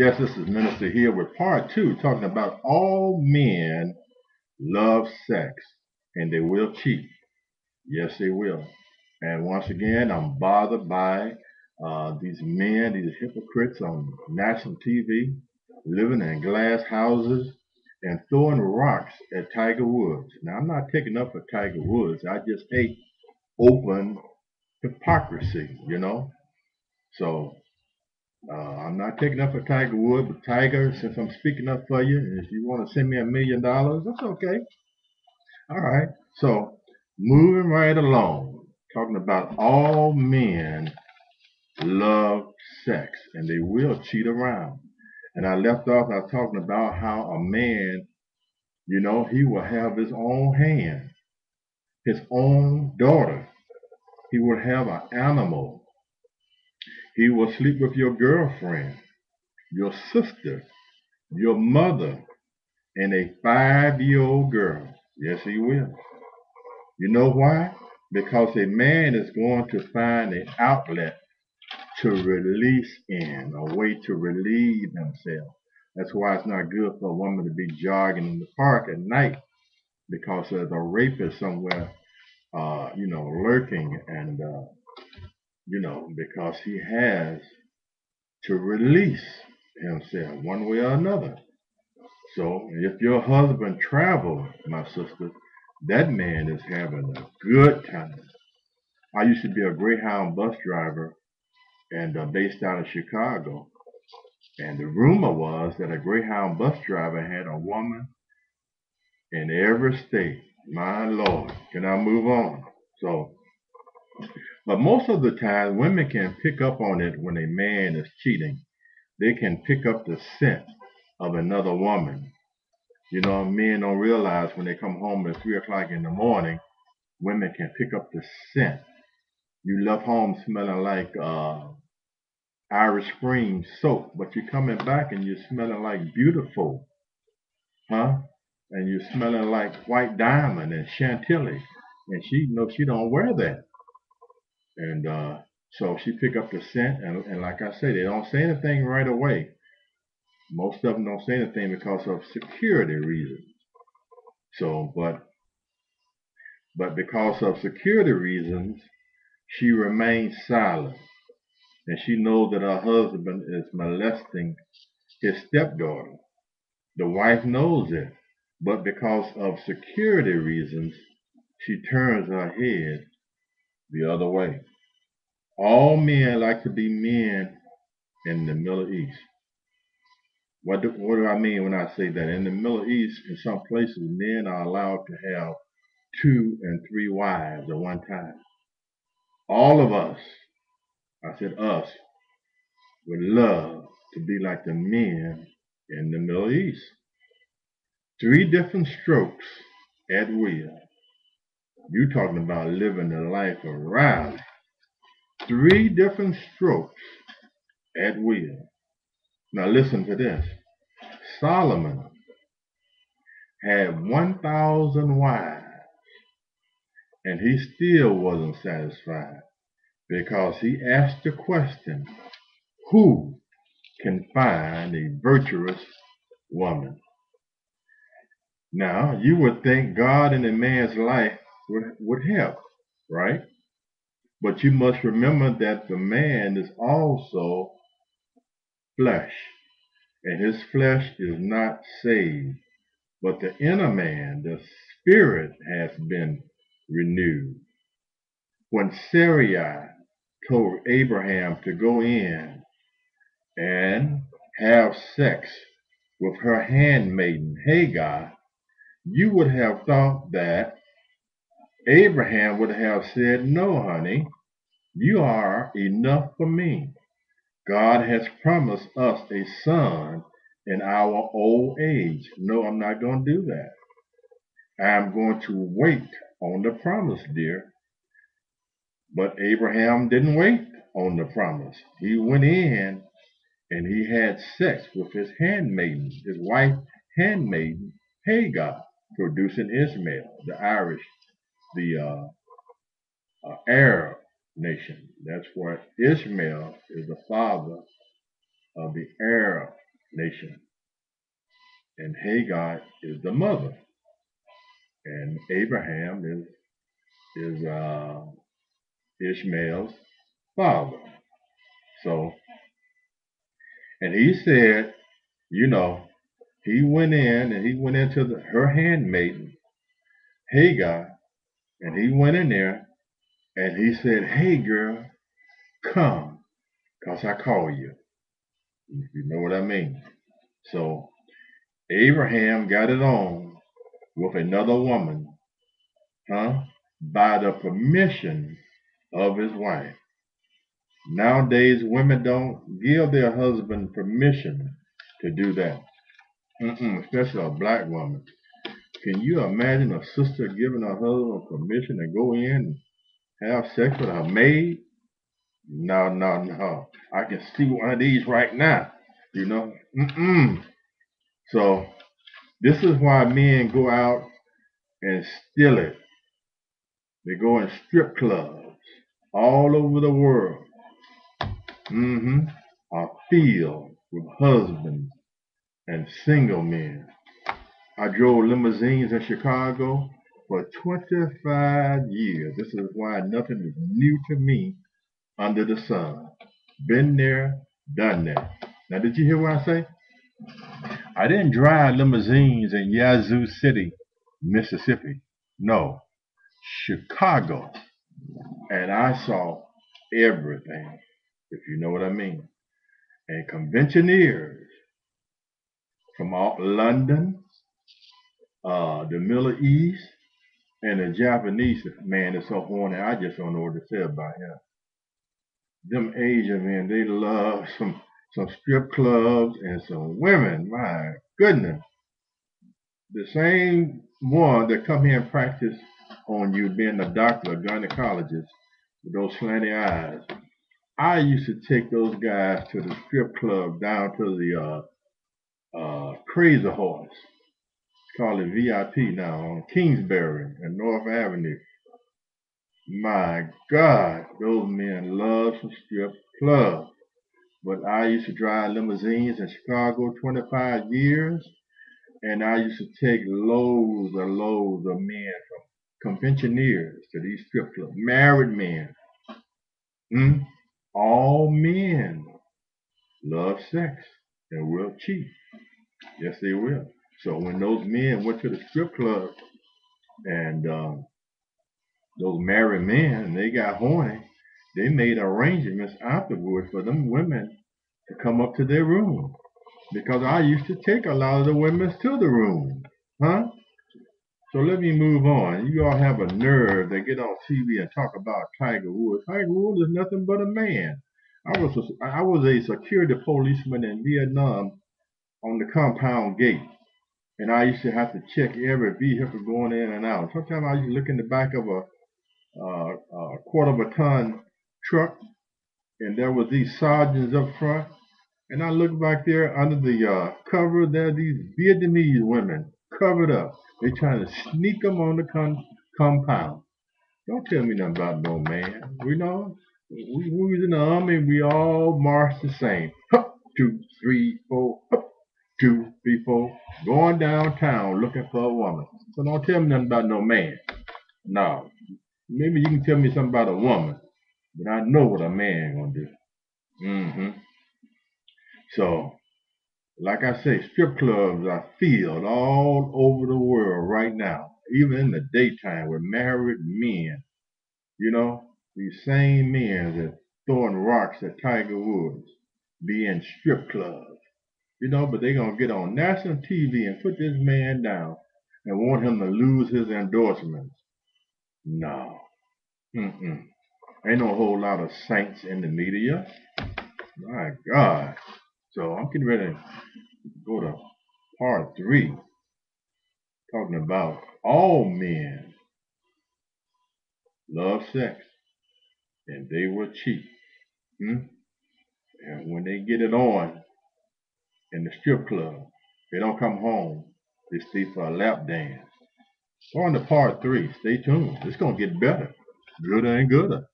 Yes, this is Minister here with part two, talking about all men love sex and they will cheat. Yes, they will. And once again, I'm bothered by these men, these hypocrites on national TV, living in glass houses and throwing rocks at Tiger Woods. Now, I'm not taking up for Tiger Woods. I just hate open hypocrisy. So I'm not taking up for Tiger Woods, but Tiger, since I'm speaking up for you, if you want to send me $1 million, that's okay. All right. So moving right along, talking about all men love sex and they will cheat around. And I left off, I was talking about how a man, he will have his own hand, his own daughter. He will have an animal. He will sleep with your girlfriend, your sister, your mother, and a 5-year-old girl. Yes, he will. You know why? Because a man is going to find an outlet to release in, a way to relieve himself. That's why it's not good for a woman to be jogging in the park at night because there's a rapist somewhere, lurking and, because he has to release himself one way or another. So if your husband travels, my sister, that man is having a good time. I used to be a Greyhound bus driver and based out of Chicago. And the rumor was that a Greyhound bus driver had a woman in every state. My Lord, can I move on? So, but most of the time, women can pick up on it when a man is cheating. They can pick up the scent of another woman. Men don't realize when they come home at 3 o'clock in the morning, women can pick up the scent. You left home smelling like Irish Spring soap, but you're coming back and you're smelling like beautiful, huh? And you're smelling like white diamond and chantilly, and she don't wear that, and so she pick up the scent, and like I say, they don't say anything right away. Most of them don't say anything because of security reasons. So, but because of security reasons, she remains silent, and she knows that her husband is molesting his stepdaughter. The wife knows it, but because of security reasons, she turns her head the other way. All men like to be men in the Middle East. What do I mean when I say that? In the Middle East, in some places, men are allowed to have 2 and 3 wives at one time. All of us, I said us, would love to be like the men in the Middle East. 3 different strokes at will. You talking about living the life of Riley. 3 different strokes at will. Now listen to this. Solomon had 1,000 wives, and he still wasn't satisfied because he asked the question, who can find a virtuous woman? Now, you would think God in a man's life would help, right? But you must remember that the man is also flesh, and his flesh is not saved. But the inner man, the spirit, has been renewed. When Sarai told Abraham to go in and have sex with her handmaiden Hagar, you would have thought that Abraham would have said, no, honey, you are enough for me. God has promised us a son in our old age. No, I'm not going to do that. I'm going to wait on the promise, dear. But Abraham didn't wait on the promise. He went in and he had sex with his handmaiden, his wife handmaiden, Hagar, producing Ishmael, the Irish, the Arab nation. That's why Ishmael is the father of the Arab nation. And Hagar is the mother. And Abraham is Ishmael's father. So, and he said, you know, he went in and he went into her handmaiden, Hagar, and he went in there and he said, hey girl, come, because I call you. You know what I mean? So Abraham got it on with another woman, huh? By the permission of his wife. Nowadays, women don't give their husband permission to do that. Especially a black woman. Can you imagine a sister giving her husband permission to go in and have sex with her maid? No, no, no. I can see one of these right now. You know? So this is why men go out and steal it. They go in strip clubs all over the world. Are filled with husbands and single men. I drove limousines in Chicago for 25 years. This is why nothing is new to me under the sun. Been there, done that. Now, did you hear what I say? I didn't drive limousines in Yazoo City, Mississippi. No, Chicago. And I saw everything, if you know what I mean. And conventioneers from London, the Middle East, and the Japanese man is so horny, I just don't know what to say about him. Them Asian men, they love some strip clubs and some women. My goodness. The same one that come here and practice on you being a doctor, a gynecologist, with those slanty eyes. I used to take those guys to the strip club down to the Crazy Horse. Call it VIP now on Kingsbury and North Avenue. My God, those men love some strip clubs. But I used to drive limousines in Chicago 25 years, and I used to take loads of men from conventioneers to these strip clubs, married men. All men love sex and will cheat. Yes, they will. So when those men went to the strip club and those married men, they got horny, they made arrangements afterwards for them women to come up to their room. Because I used to take a lot of the women to the room. Huh? So let me move on. You all have a nerve to get on TV and talk about Tiger Woods. Tiger Woods is nothing but a man. I was a security policeman in Vietnam on the compound gate. And I used to have to check every vehicle going in and out. Sometimes I used to look in the back of a quarter of a ton truck, and there was these sergeants up front. And I look back there under the cover, there are these Vietnamese women covered up. They trying to sneak them on the compound. Don't tell me nothing about no man. We know we was in the army, we all marched the same. Hup, 2, 3, 4, hup, 2, 3, 4. Going downtown looking for a woman. So don't tell me nothing about no man. No. Maybe you can tell me something about a woman, but I know what a man gonna do. So, like I say, strip clubs are filled all over the world right now, even in the daytime with married men. You know, these same men that throwing rocks at Tiger Woods be in strip clubs. You know, but they gonna get on national TV and put this man down and want him to lose his endorsements. No. Ain't no whole lot of saints in the media. My God. So I'm getting ready to go to part 3, talking about all men love sex and they will cheat. And when they get it on in the strip club, they don't come home. They stay for a lap dance. On to part 3. Stay tuned. It's going to get better, gooder and gooder.